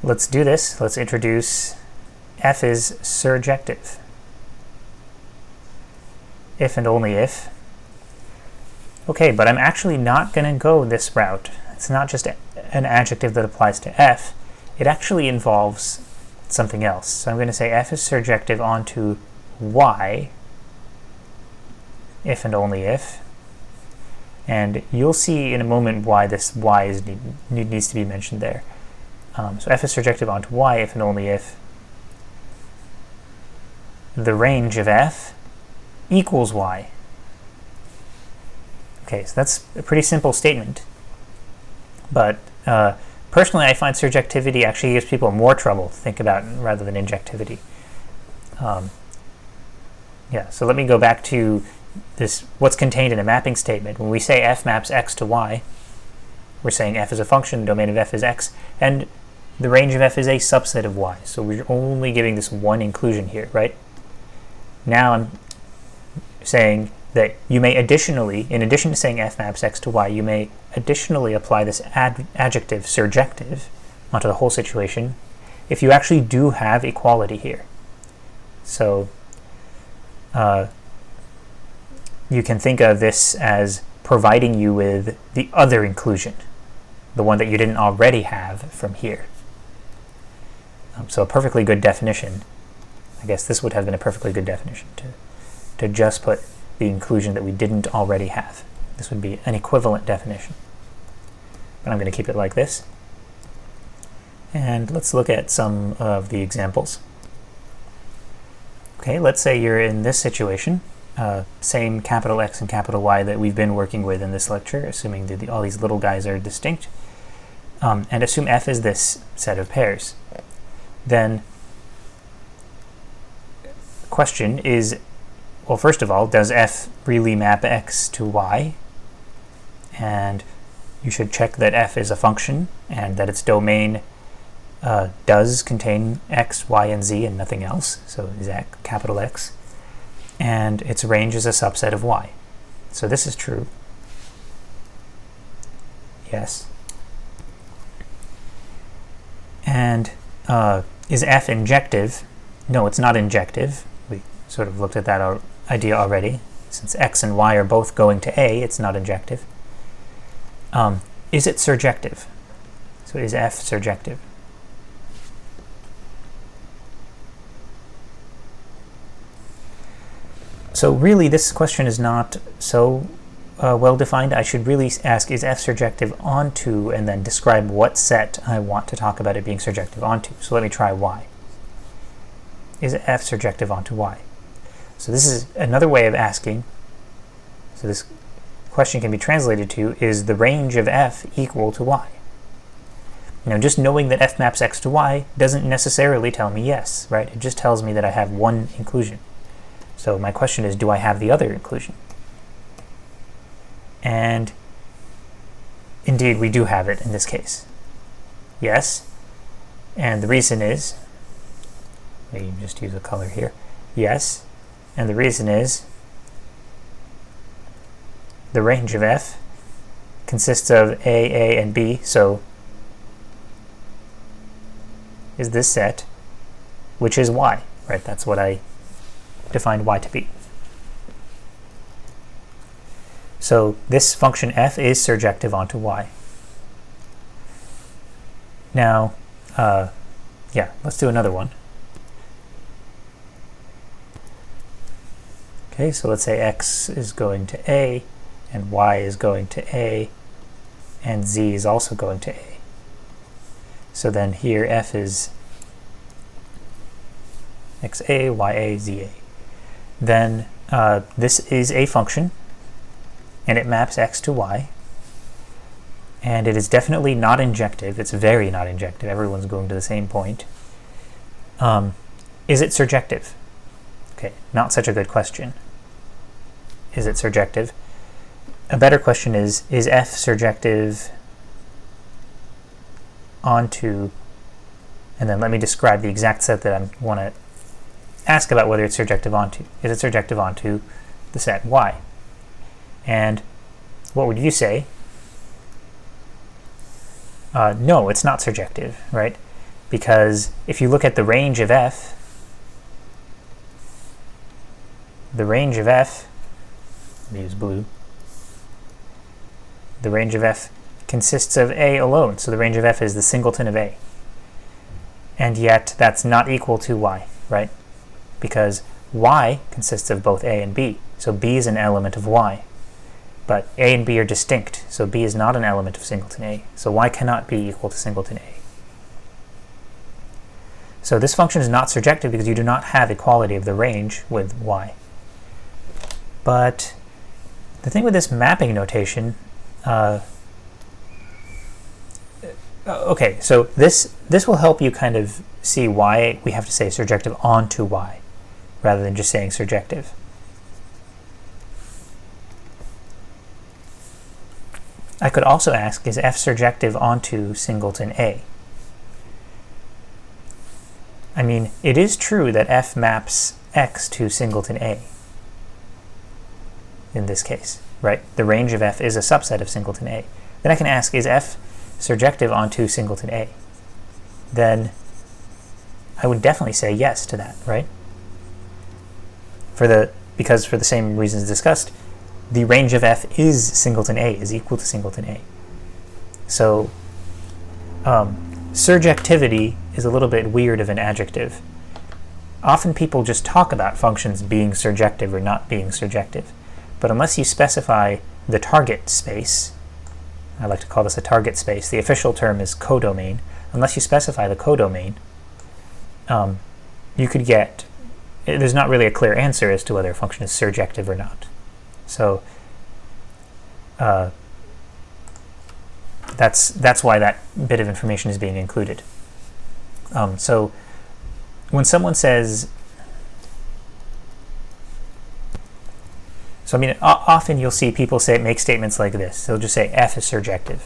let's do this. Let's introduce f is surjective. If and only if. Okay, but I'm actually not going to go this route. It's not just an adjective that applies to f. It actually involves something else. So I'm going to say f is surjective onto y, if and only if. And you'll see in a moment why this y needs to be mentioned there. So f is surjective onto y, if and only if the range of f equals y. Okay, so that's a pretty simple statement. But personally, I find surjectivity actually gives people more trouble to think about rather than injectivity. Yeah, so let me go back to this, what's contained in a mapping statement. When we say f maps x to y, we're saying f is a function, the domain of f is x, and the range of f is a subset of y. So we're only giving this one inclusion here, right? Now I'm saying that you may additionally, in addition to saying f maps x to y, you may additionally apply this adjective surjective onto the whole situation if you actually do have equality here. So you can think of this as providing you with the other inclusion, the one that you didn't already have from here. So a perfectly good definition, I guess this would have been a perfectly good definition to just put the inclusion that we didn't already have. This would be an equivalent definition. But I'm going to keep it like this. And let's look at some of the examples. Okay, let's say you're in this situation, same capital X and capital Y that we've been working with in this lecture, assuming that all these little guys are distinct, and assume f is this set of pairs. Then the question is, well, first of all, does f really map x to y? And you should check that f is a function and that its domain does contain x, y, and z and nothing else, so is that capital X, and its range is a subset of y. So this is true. Yes. And is f injective? No, it's not injective. We sort of looked at that idea already. Since x and y are both going to A, it's not injective. Is it surjective? So is f surjective? So really, this question is not so well defined. I should really ask, is f surjective onto, and then describe what set I want to talk about it being surjective onto. So let me try y. Is f surjective onto y? So this is another way of asking. So this question can be translated to, is the range of f equal to y? Now, just knowing that f maps x to y doesn't necessarily tell me yes, right? It just tells me that I have one inclusion. So my question is, do I have the other inclusion? And indeed, we do have it in this case. Yes. And the reason is, let me just use a color here. Yes. And the reason is, the range of f consists of A, and B, so is this set, which is y, right? That's what I defined y to be. So this function f is surjective onto y. Now, yeah, let's do another one. Okay, so let's say x is going to A, and y is going to A, and z is also going to A. So then here f is xa, ya, za. Then this is a function, and it maps x to y, and it is definitely not injective. It's very not injective. Everyone's going to the same point. Is it surjective? Okay, not such a good question. Is it surjective? A better question is f surjective onto, and then let me describe the exact set that I want to ask about whether it's surjective onto. Is it surjective onto the set y? And what would you say? No, it's not surjective, right? because if you look at the range of f, let me use blue, the range of f consists of A alone, so the range of f is the singleton of A. And yet that's not equal to y, right? Because y consists of both A and B, so B is an element of y. But A and B are distinct, so B is not an element of singleton A, so y cannot be equal to singleton A. So this function is not surjective because you do not have equality of the range with y. But the thing with this mapping notation, okay, so this will help you kind of see why we have to say surjective onto y, rather than just saying surjective. I could also ask, is f surjective onto singleton A? I mean, it is true that f maps x to singleton A in this case, right? The range of f is a subset of singleton A. Then I can ask, is f surjective onto singleton A? Then I would definitely say yes to that, right? Because for the same reasons discussed, the range of f is singleton A, is equal to singleton A. So surjectivity is a little bit weird of an adjective. Often people just talk about functions being surjective or not being surjective. But unless you specify the target space, I like to call this a target space, the official term is codomain, unless you specify the codomain, you could get, there's not really a clear answer as to whether a function is surjective or not. So that's why that bit of information is being included. So when someone says, so I mean, often you'll see people make statements like this. They'll just say f is surjective.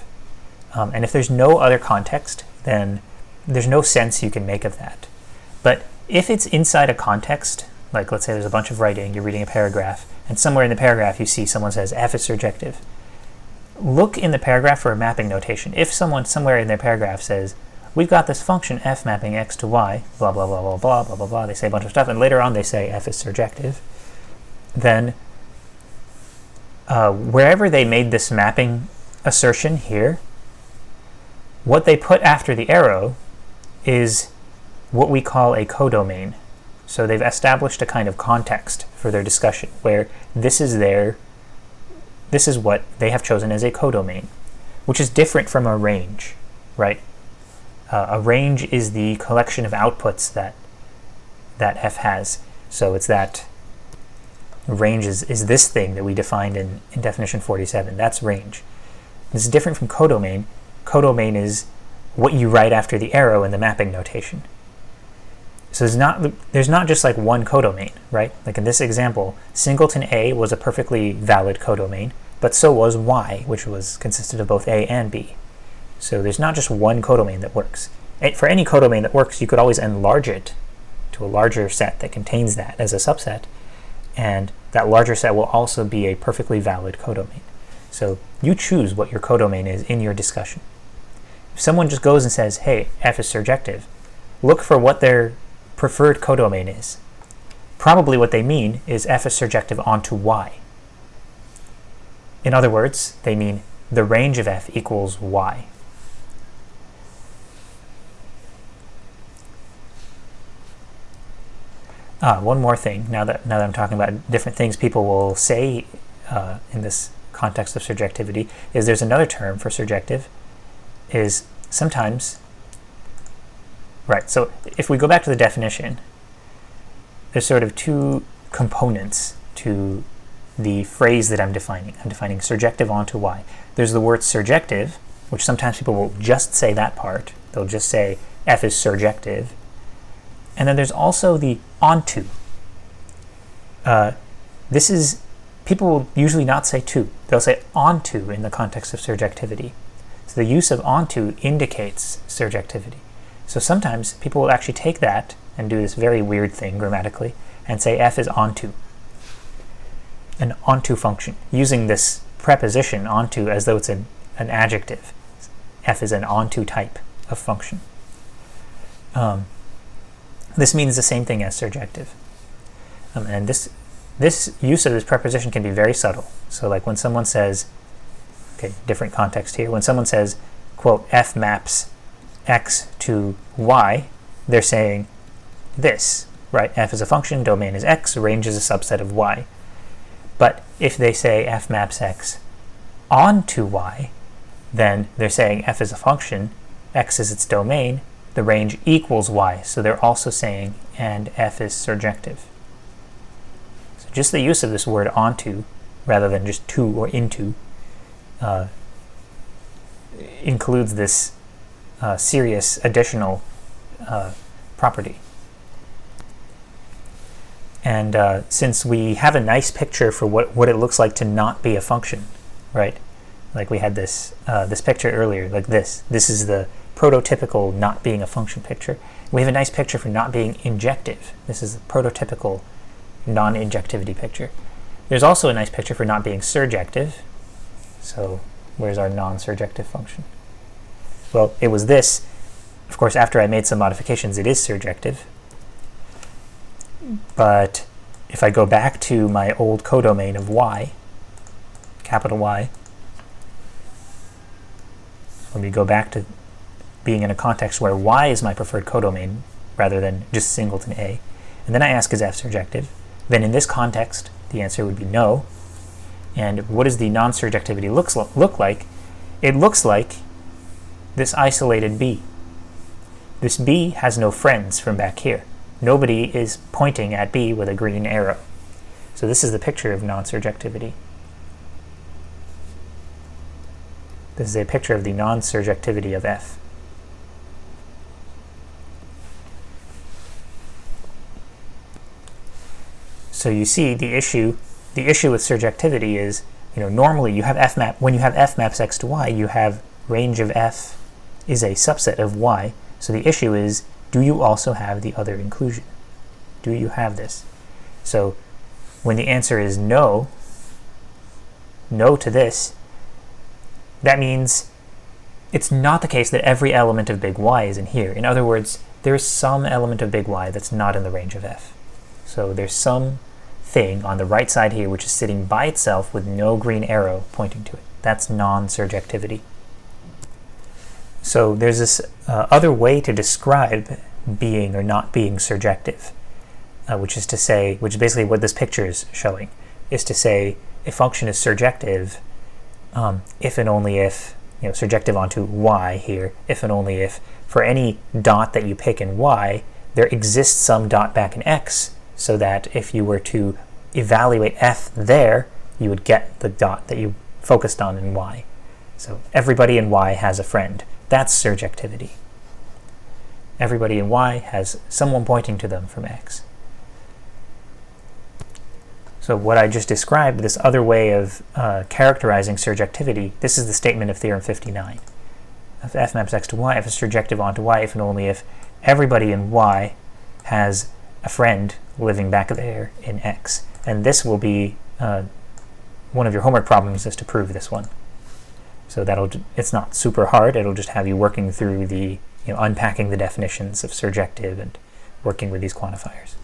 And if there's no other context, then there's no sense you can make of that. But if it's inside a context, like let's say there's a bunch of writing, you're reading a paragraph, and somewhere in the paragraph you see someone says f is surjective, look in the paragraph for a mapping notation. If someone somewhere in their paragraph says, we've got this function f mapping x to y, blah, blah, blah, blah, blah, blah, blah, blah, they say a bunch of stuff, and later on they say f is surjective, then wherever they made this mapping assertion here, what they put after the arrow is what we call a codomain. So they've established a kind of context for their discussion where this is what they have chosen as a codomain, which is different from a range, right? A range is the collection of outputs that f has. So it's that range is this thing that we defined in definition 47. That's range. This is different from codomain. Codomain is what you write after the arrow in the mapping notation. So there's not just like one codomain, right? Like in this example, singleton A was a perfectly valid codomain, but so was y, which consisted of both A and B. So there's not just one codomain that works. For any codomain that works, you could always enlarge it to a larger set that contains that as a subset, and that larger set will also be a perfectly valid codomain. So you choose what your codomain is in your discussion. If someone just goes and says, hey, f is surjective, look for what their preferred codomain is. Probably what they mean is f is surjective onto y. In other words, they mean the range of f equals y. One more thing, now that I'm talking about different things people will say in this context of surjectivity, is there's another term for surjective, is sometimes, right, so if we go back to the definition, there's sort of two components to the phrase that I'm defining. I'm defining surjective onto y. There's the word surjective, which sometimes people will just say that part. They'll just say f is surjective. And then there's also the onto. People will usually not say to. They'll say onto in the context of surjectivity. So the use of onto indicates surjectivity. So sometimes people will actually take that and do this very weird thing grammatically and say f is onto, an onto function, using this preposition onto as though it's an adjective. F is an onto type of function. this means the same thing as surjective. And this use of this preposition can be very subtle. So like when someone says, okay, different context here, when someone says, quote, f maps x to y, they're saying this, right? F is a function, domain is x, range is a subset of y. But if they say f maps x onto y, then they're saying f is a function, x is its domain, the range equals y. So they're also saying, and f is surjective. So just the use of this word onto, rather than just to or into, includes this serious additional property. And since we have a nice picture for what it looks like to not be a function, right? Like we had this this picture earlier, like this. This is the prototypical not being a function picture. We have a nice picture for not being injective. This is the prototypical non-injectivity picture. There's also a nice picture for not being surjective. So where's our non-surjective function? Well, it was this. Of course, after I made some modifications, it is surjective. But if I go back to my old codomain of y, capital Y, let me go back to being in a context where y is my preferred codomain rather than just singleton a, and then I ask is f surjective, then in this context the answer would be no. And what does the non-surjectivity look like? It looks like this isolated b. This b has no friends from back here. Nobody is pointing at b with a green arrow. So this is the picture of non-surjectivity. This is a picture of the non-surjectivity of f. So you see the issue with surjectivity is, normally you have f map, when you have f maps x to y, you have range of f is a subset of y. So the issue is, do you also have the other inclusion? Do you have this? So when the answer is no to this, that means it's not the case that every element of big Y is in here. In other words, there's some element of big Y that's not in the range of f. So there's some thing on the right side here which is sitting by itself with no green arrow pointing to it. That's non-surjectivity. So there's this other way to describe being or not being surjective, which is basically what this picture is showing, is to say a function is surjective if and only if, surjective onto y here, if and only if for any dot that you pick in y, there exists some dot back in x, so that if you were to evaluate f there, you would get the dot that you focused on in y. So everybody in y has a friend. That's surjectivity. Everybody in y has someone pointing to them from x. So what I just described, this other way of characterizing surjectivity, this is the statement of theorem 59. If f maps x to y, f is surjective onto y if and only if everybody in y has a friend living back there in x. And this will be one of your homework problems, is to prove this one. So it's not super hard. It'll just have you working through the, unpacking the definitions of surjective and working with these quantifiers.